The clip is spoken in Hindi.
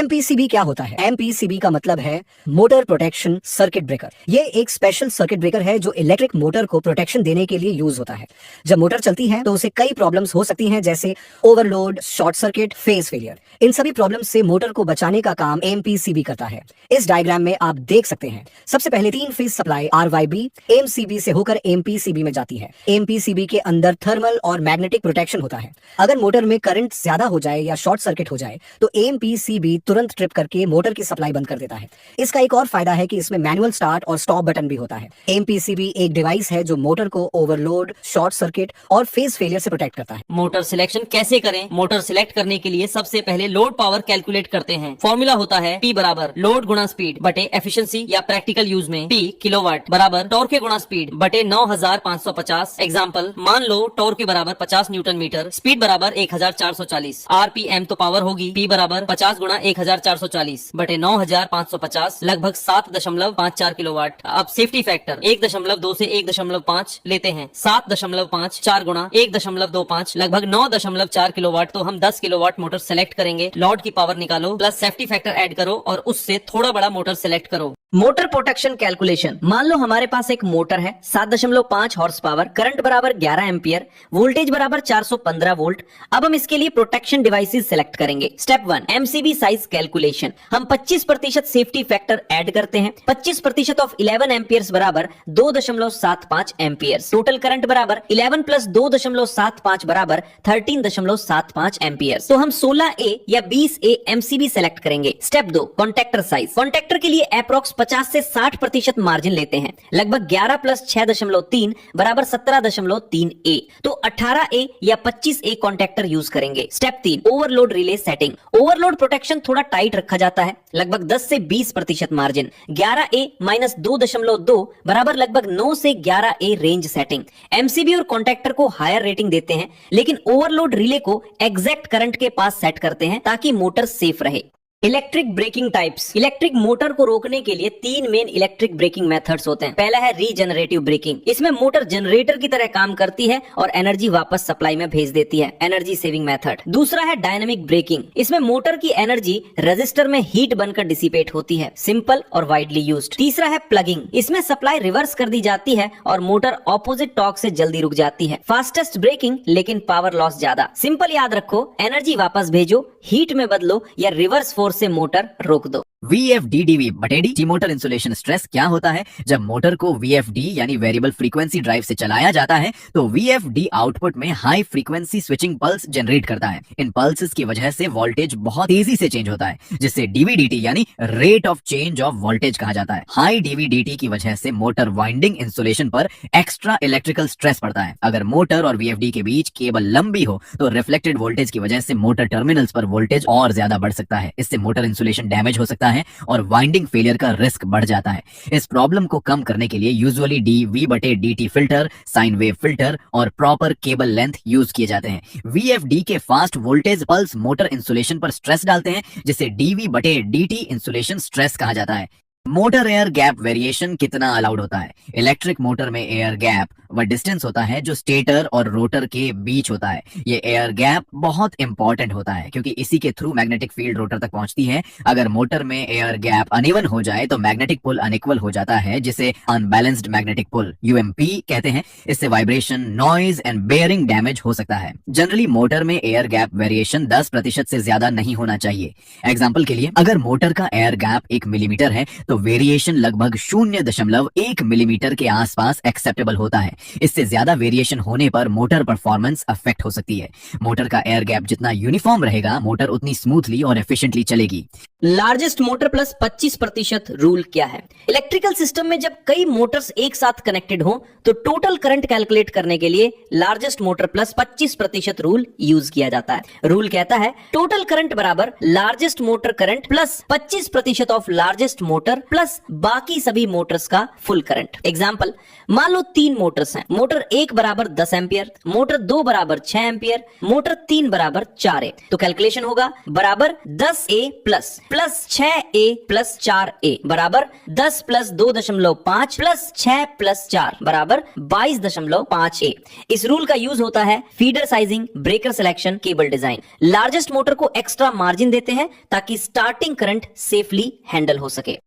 एमपीसीबी क्या होता है? एमपीसीबी का मतलब है मोटर प्रोटेक्शन सर्किट ब्रेकर। ये एक स्पेशल सर्किट ब्रेकर है जो इलेक्ट्रिक मोटर को प्रोटेक्शन देने के लिए यूज होता है। जब मोटर चलती है तो उसे कई प्रॉब्लम्स हो सकती हैं, जैसे overload, short circuit, phase failure. इन सभी प्रॉब्लम्स से मोटर को बचाने का काम एमपीसीबी करता है। इस डायग्राम में आप देख सकते हैं, सबसे पहले 3 फेज सप्लाई आरवाईबी एमसीबी से होकर एमपीसीबी में जाती है। एमपीसीबी के अंदर थर्मल और मैग्नेटिक प्रोटेक्शन होता है। अगर मोटर में करंट ज्यादा हो जाए या शॉर्ट सर्किट हो जाए तो एमपीसीबी तुरंत ट्रिप करके मोटर की सप्लाई बंद कर देता है। इसका एक और फायदा है कि इसमें मैनुअल स्टार्ट और स्टॉप बटन भी होता है। एमपीसीबी एक डिवाइस है जो मोटर को ओवरलोड, शॉर्ट सर्किट और फेज फेलियर से प्रोटेक्ट करता है। मोटर सिलेक्शन कैसे करें? मोटर सिलेक्ट करने के लिए सबसे पहले लोड पावर कैलकुलेट करते हैं। फॉर्मूला होता है P बराबर लोड गुणा स्पीड बटे एफिशिएंसी या प्रैक्टिकल यूज में P किलोवाट बराबर टॉर्क गुणा स्पीड बटे 9550। एग्जाम्पल, मान लो टॉर्क के बराबर 50 न्यूटन मीटर, स्पीड बराबर 1440, आरपीएम तो पावर होगी P बराबर 50 गुणा 1440 बटे 9550 लगभग 7.54 किलोवाट। अब सेफ्टी फैक्टर 1.2 से 1.5 लेते हैं। 7.5 4 गुणा 1.25 लगभग 9.4 किलोवाट। तो हम 10 किलोवाट मोटर सेलेक्ट करेंगे। लॉड की पावर निकालो प्लस सेफ्टी फैक्टर ऐड करो और उससे थोड़ा बड़ा मोटर सेलेक्ट करो। Motor protection calculation. मान लो हमारे पास एक मोटर है 7.5 हॉर्स पावर, करंट बराबर 11 एम्पियर, वोल्टेज बराबर 415 वोल्ट। अब हम इसके लिए प्रोटेक्शन डिवाइसेस सेलेक्ट करेंगे। Step 1 MCB size calculation. हम 25% सेफ्टी फैक्टर ऐड करते हैं। 25% ऑफ 11 एम्पियर्स बराबर 2.75 एम्पियर्स। टोटल करंट बराबर 11 प्लस 2.75 बराबर 13.75 एम्पियर्स। तो हम 16A या 20A एमसीबी सेलेक्ट करेंगे। Step 2 contactor size. कॉन्टैक्टर के लिए अप्रॉक्स 50 से 60% मार्जिन लेते हैं। लगभग 11 प्लस 6.3 बराबर 17.3A। तो 18A या 25A कॉन्टैक्टर यूज करेंगे। Step 3 overload relay setting. Overload protection थोड़ा टाइट रखा जाता है, लगभग 10 से 20% मार्जिन। 11A माइनस 2.2 बराबर लगभग 9 से 11A रेंज सेटिंग। एमसीबी और कॉन्टैक्टर को हायर रेटिंग देते हैं, लेकिन ओवरलोड रिले को एग्जैक्ट करंट के पास सेट करते हैं ताकि मोटर सेफ रहे। Electric braking types. Electric motor को रोकने के लिए 3 मेन इलेक्ट्रिक ब्रेकिंग मेथड्स होते हैं। पहला है रीजनरेटिव ब्रेकिंग। इसमें मोटर जनरेटर की तरह काम करती है और एनर्जी वापस सप्लाई में भेज देती है, एनर्जी सेविंग मेथड। दूसरा है डायनामिक ब्रेकिंग। इसमें मोटर की एनर्जी रेजिस्टर में हीट बनकर डिसिपेट होती है, सिंपल और वाइडली यूज्ड। तीसरा है प्लगिंग। इसमें सप्लाई रिवर्स कर दी जाती है और मोटर ऑपोजिट टॉर्क से जल्दी रुक जाती है। फास्टेस्ट ब्रेकिंग, लेकिन पावर लॉस ज्यादा। सिंपल याद रखो, एनर्जी वापस भेजो, हीट में बदलो या रिवर्स फोर्स से मोटर रोक दो। VFD-DV बटे डी मोटर इंसुलेशन स्ट्रेस क्या होता है? जब मोटर को VFD यानी वेरिएबल फ्रीक्वेंसी ड्राइव से चलाया जाता है तो VFD आउटपुट में high frequency switching pulse generate करता है। इन पल्सेस की वजह से वोल्टेज बहुत तेजी से चेंज होता है, जिससे DVDT यानी rate of change of voltage कहा जाता है। हाई DVDT की वजह से मोटर वाइंडिंग इंसुलेशन पर एक्स्ट्रा इलेक्ट्रिकल स्ट्रेस पड़ता है। अगर मोटर और VFD के बीच केबल लंबी हो तो रिफ्लेक्टेड वोल्टेज की वजह से मोटर टर्मिनल्स पर वोल्टेज और ज्यादा बढ़ सकता है। इससे मोटर इंसुलेशन डैमेज हो सकता है और वाइंडिंग फेलियर का रिस्क बढ़ जाता है। इस प्रॉब्लम को कम करने के लिए usually DV/DT filter, sine wave filter और प्रॉपर केबल लेंथ यूज किए जाते हैं। VFD के fast voltage pulse motor insulation पर स्ट्रेस डालते हैं, जिसे DV/DT इंसुलेशन स्ट्रेस कहा जाता है। मोटर एयर गैप वेरिएशन कितना अलाउड होता है? इलेक्ट्रिक मोटर में एयर गैप वह डिस्टेंस होता है जो स्टेटर और रोटर के बीच होता है। ये एयर गैप बहुत इंपॉर्टेंट होता है क्योंकि इसी के थ्रू मैग्नेटिक फील्ड रोटर तक पहुंचती है। अगर मोटर में एयर गैप अनइवन हो जाए तो मैग्नेटिक पुल अनइक्वल हो जाता है, जिसे अनबैलेंस्ड मैग्नेटिक पुल UMP कहते हैं। इससे vibration, noise and bearing damage हो सकता है। जनरली मोटर में एयर गैप वेरिएशन 10% से ज्यादा नहीं होना चाहिए। एग्जाम्पल के लिए, अगर मोटर का एयर गैप 1 मिलीमीटर है तो वेरिएशन लगभग 0.1 मिलीमीटर के आसपास एक्सेप्टेबल होता है। इससे ज्यादा वेरिएशन होने पर मोटर परफॉर्मेंस अफेक्ट हो सकती है। मोटर का एयर गैप जितना यूनिफॉर्म रहेगा, मोटर उतनी स्मूथली और एफिशिएंटली चलेगी। लार्जेस्ट मोटर प्लस 25% रूल क्या है? इलेक्ट्रिकल सिस्टम में जब कई मोटर्स एक साथ कनेक्टेड हो तो टोटल करंट कैलकुलेट करने के लिए largest motor plus 25% rule use किया जाता है। रूल कहता है टोटल करंट बराबर largest motor current plus 25% of largest motor plus बाकी सभी मोटर्स का फुल करंट। एग्जाम्पल, मान लो 3 मोटर्स हैं। मोटर 1 बराबर 10 एम्पियर, मोटर 2 बराबर 6 एम्पियर, मोटर 3 बराबर 4 है। तो कैलकुलेशन होगा बराबर 10A plus plus 6A plus 4A बराबर 10 प्लस 2.5 प्लस 6 प्लस 4 बराबर 22.5A। इस रूल का यूज होता है feeder sizing, breaker selection, cable design. Largest motor को एक्स्ट्रा मार्जिन देते हैं ताकि स्टार्टिंग करंट सेफली हैंडल हो सके।